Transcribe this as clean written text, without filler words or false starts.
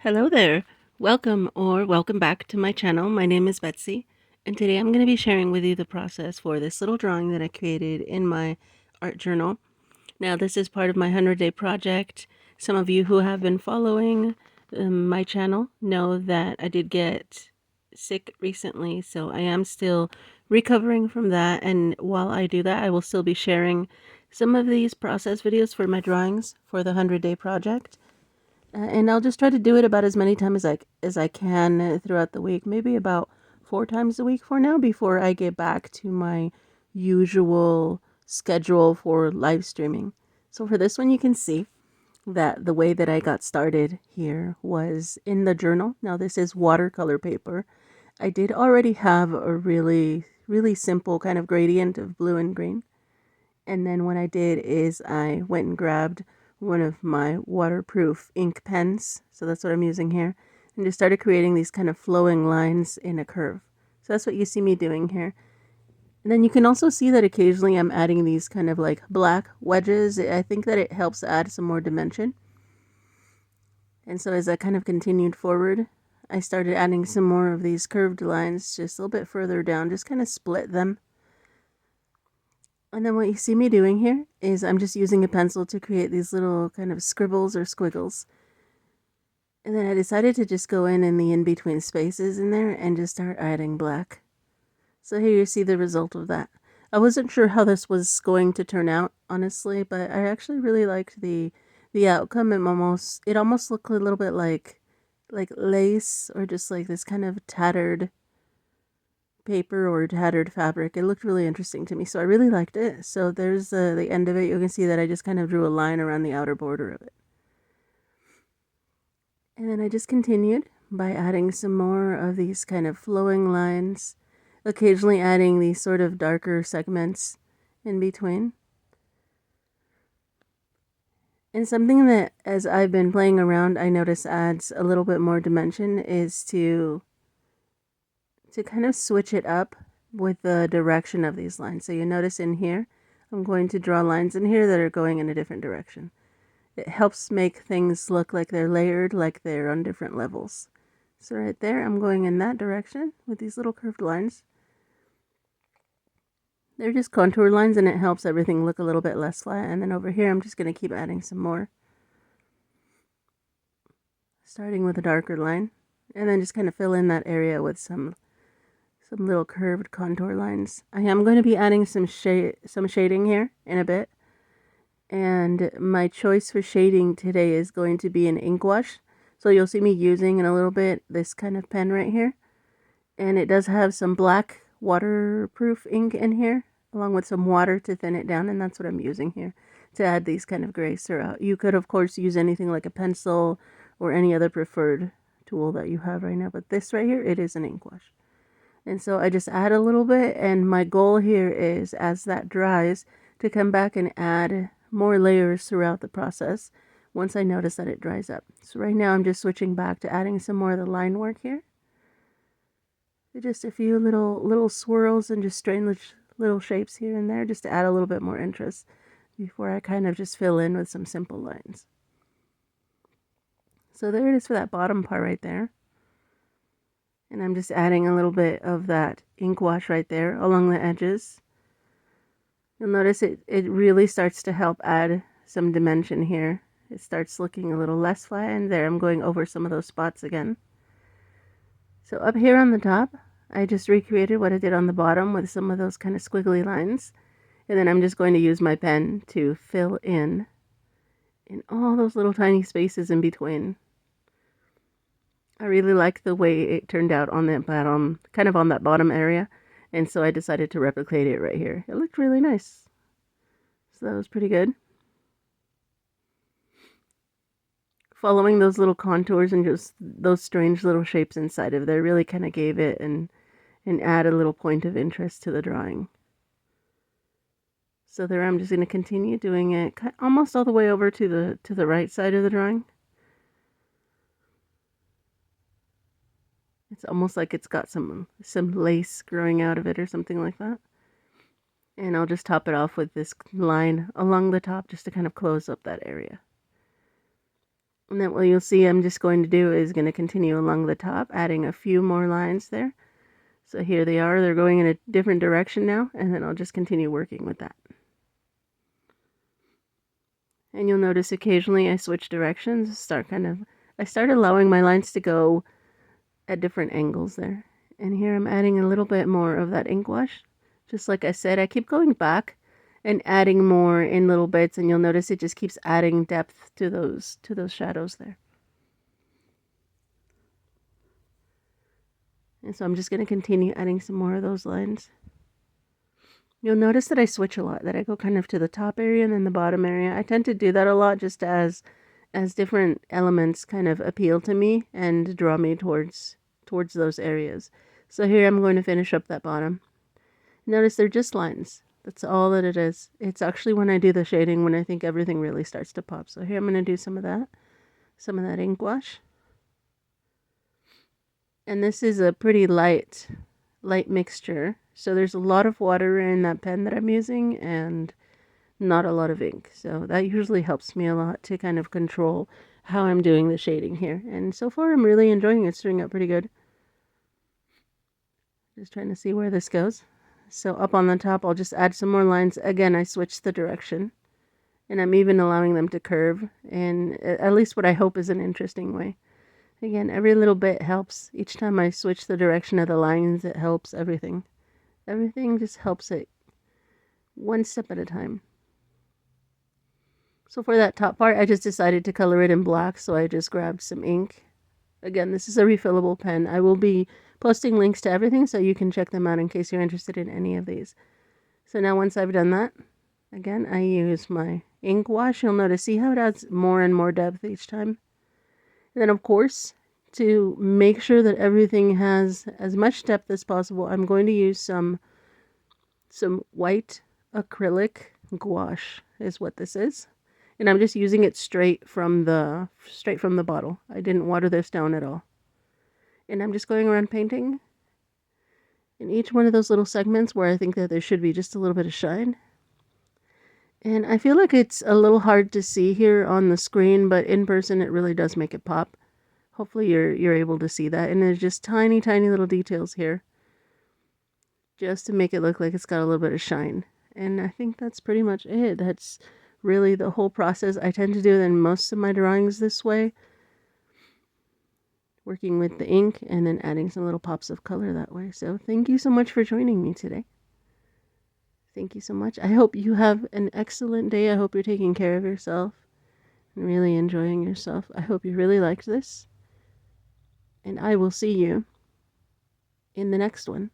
Hello there. Welcome back to my channel. My name is Betsy, and today I'm going to be sharing with you the process for this little drawing that I created in my art journal. Now, this is part of my 100-day project. Some of you who have been following my channel know that I did get sick recently, so I am still recovering from that. And while I do that, I will still be sharing some of these process videos for my drawings for the 100-day project. And I'll just try to do it about as many times as I can throughout the week, maybe about 4 times a week for now before I get back to my usual schedule for live streaming. So for this one, you can see that the way that I got started here was in the journal. Now this is watercolor paper. I did already have a really simple kind of gradient of blue and green. And then what I did is I went and grabbed one of my waterproof ink pens. So that's what I'm using here. And just started creating these kind of flowing lines in a curve. So that's what you see me doing here. And then you can also see that occasionally I'm adding these kind of like black wedges. I think that it helps add some more dimension. And so as I kind of continued forward, I started adding some more of these curved lines just a little bit further down, just kind of split them. And then what you see me doing here is I'm just using a pencil to create these little kind of scribbles or squiggles. And then I decided to just go in the in-between spaces in there and just start adding black. So here you see the result of that. I wasn't sure how this was going to turn out, honestly, but I actually really liked the outcome. It almost looked a little bit like lace, or just like this kind of tattered paper or tattered fabric. It looked really interesting to me, so I really liked it. So there's the end of it. You can see that I just kind of drew a line around the outer border of it. And then I just continued by adding some more of these kind of flowing lines, occasionally adding these sort of darker segments in between. And something that, as I've been playing around, I notice adds a little bit more dimension is to kind of switch it up with the direction of these lines. So you notice in here, I'm going to draw lines in here that are going in a different direction. It helps make things look like they're layered, like they're on different levels. So right there, I'm going in that direction with these little curved lines. They're just contour lines, and it helps everything look a little bit less flat. And then over here, I'm just going to keep adding some more. Starting with a darker line, and then just kind of fill in that area with some little curved contour lines. I am going to be adding some shading here in a bit. And my choice for shading today is going to be an ink wash. So you'll see me using in a little bit this kind of pen right here. And it does have some black waterproof ink in here, along with some water to thin it down. And that's what I'm using here to add these kind of grays throughout. You could, of course, use anything like a pencil or any other preferred tool that you have right now. But this right here, it is an ink wash. And so I just add a little bit, and my goal here is, as that dries, to come back and add more layers throughout the process once I notice that it dries up. So right now I'm just switching back to adding some more of the line work here. Just a few little swirls and just strange little shapes here and there, just to add a little bit more interest before I kind of just fill in with some simple lines. So there it is for that bottom part right there. And I'm just adding a little bit of that ink wash right there along the edges. You'll notice it really starts to help add some dimension here. It starts looking a little less flat, and there I'm going over some of those spots again. So up here on the top, I just recreated what I did on the bottom with some of those kind of squiggly lines. And then I'm just going to use my pen to fill in all those little tiny spaces in between. I really like the way it turned out on that bottom, kind of on that bottom area. And so I decided to replicate it right here. It looked really nice. So that was pretty good. Following those little contours and just those strange little shapes inside of there really kind of gave it and add a little point of interest to the drawing. So there I'm just going to continue doing it almost all the way over to the right side of the drawing. It's almost like it's got some lace growing out of it or something like that. And I'll just top it off with this line along the top just to kind of close up that area. And then what you'll see I'm just going to do is going to continue along the top, adding a few more lines there. So here they are, they're going in a different direction now, and then I'll just continue working with that. And you'll notice occasionally I switch directions, I start allowing my lines to go at different angles there. And here I'm adding a little bit more of that ink wash. Just like I said, I keep going back and adding more in little bits, and you'll notice it just keeps adding depth to those shadows there. And so I'm just going to continue adding some more of those lines. You'll notice that I switch a lot, that I go kind of to the top area and then the bottom area. I tend to do that a lot just as different elements kind of appeal to me and draw me towards those areas. So here I'm going to finish up that bottom. Notice they're just lines. That's all that it is. It's actually when I do the shading when I think everything really starts to pop. So here I'm going to do some of that ink wash. And this is a pretty light mixture. So there's a lot of water in that pen that I'm using and not a lot of ink. So that usually helps me a lot to kind of control how I'm doing the shading here. And so far I'm really enjoying it. It's turning out pretty good. Just trying to see where this goes. So up on the top, I'll just add some more lines. Again, I switched the direction. And I'm even allowing them to curve in at least what I hope is an interesting way. Again, every little bit helps. Each time I switch the direction of the lines, it helps everything. Everything just helps it one step at a time. So for that top part, I just decided to color it in black, so I just grabbed some ink. Again, this is a refillable pen. I will be posting links to everything so you can check them out in case you're interested in any of these. So now once I've done that, again, I use my ink wash. You'll notice, see how it adds more and more depth each time? And then, of course, to make sure that everything has as much depth as possible, I'm going to use some white acrylic gouache is what this is. And I'm just using it straight from the bottle. I didn't water this down at all. And I'm just going around painting in each one of those little segments where I think that there should be just a little bit of shine. And I feel like it's a little hard to see here on the screen, but in person it really does make it pop. Hopefully you're able to see that. And there's just tiny, tiny little details here, just to make it look like it's got a little bit of shine. And I think that's pretty much it. That's really the whole process. I tend to do then most of my drawings this way, working with the ink and then adding some little pops of color that way. So thank you so much for joining me today. Thank you so much. I hope you have an excellent day. I hope you're taking care of yourself and really enjoying yourself. I hope you really liked this. And I will see you in the next one.